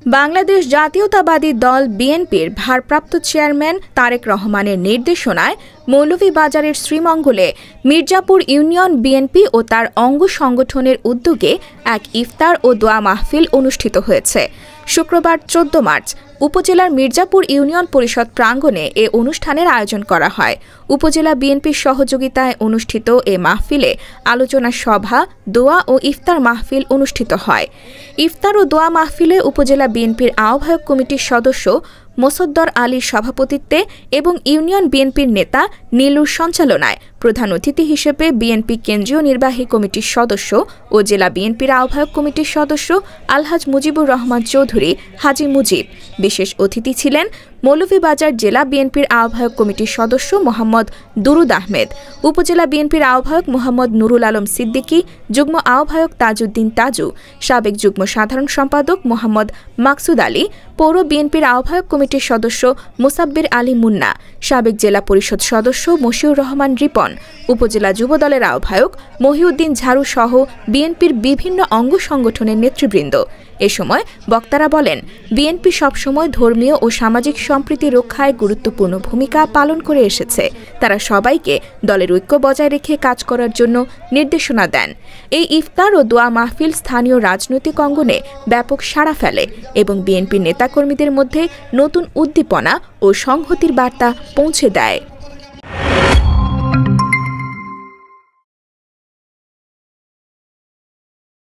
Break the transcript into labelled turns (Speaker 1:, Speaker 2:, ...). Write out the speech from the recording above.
Speaker 1: বাংলাদেশ জাতীয়তাবাদী দল বিএনপির ভারপ্রাপ্ত চেয়ারম্যান তারেক রহমানের নির্দেশনায় মৌলভীবাজারের শ্রীমঙ্গলে মির্জাপুর ইউনিয়ন বিএনপি ও তার অঙ্গ সংগঠনের উদ্যোগে এক ইফতার ও দোয়া মাহফিল অনুষ্ঠিত হয়েছে। শুক্রবার ১৪ মার্চ উপজেলার মির্জাপুর ইউনিয়ন পরিষদ প্রাঙ্গণে এ অনুষ্ঠানের আয়োজন করা হয়। উপজেলা বিএনপির সহযোগিতায় অনুষ্ঠিত এ মাহফিলে আলোচনা সভা, দোয়া ও ইফতার মাহফিল অনুষ্ঠিত হয়। ইফতার ও দোয়া মাহফিলে উপজেলা বিএনপির আহ্বায়ক কমিটির সদস্য মোসাদ্দেক আলীর সভাপতিত্বে এবং ইউনিয়ন বিএনপির নেতা নীলুর সঞ্চালনায় প্রধান অতিথি হিসেবে বিএনপি কেন্দ্রীয় নির্বাহী কমিটির সদস্য ও জেলা বিএনপির আহ্বায়ক কমিটির সদস্য আলহাজ মুজিবুর রহমান চৌধুরী হাজী মুজিব। বিশেষ অতিথি ছিলেন মৌলভীবাজার জেলা বিএনপির আহ্বায়ক কমিটির সদস্য মোহাম্মদ দুরুদ আহমেদ, উপজেলা বিএনপির আহ্বায়ক মোহাম্মদ নুরুল আলম সিদ্দিকী, যুগ্ম আহ্বায়ক তাজউদ্দিন তাজু, সাবেক যুগ্ম সাধারণ সম্পাদক মোহাম্মদ মাকসুদ আলী, পৌর বিএনপির আহ্বায়ক কমিটির সদস্য মুসাব্বির আলী মুন্না, সাবেক জেলা পরিষদ সদস্য মশিউর রহমান রিপন, উপজেলা যুবদলের আহ্বায়ক মহিউদ্দিন ঝাড়ু সহ বিএনপির বিভিন্ন অঙ্গ সংগঠনের নেতৃবৃন্দ। এ সময় বক্তারা বলেন, বিএনপি সবসময় ধর্মীয় ও সামাজিক সম্প্রীতি রক্ষায় গুরুত্বপূর্ণ ভূমিকা পালন করে এসেছে। তারা সবাইকে দলের ঐক্য বজায় রেখে কাজ করার জন্য নির্দেশনা দেন। এই ইফতার ও দোয়া মাহফিল স্থানীয় রাজনৈতিক অঙ্গনে ব্যাপক সাড়া ফেলে এবং বিএনপির নেতাকর্মীদের মধ্যে নতুন উদ্দীপনা ও সংহতির বার্তা পৌঁছে দেয়।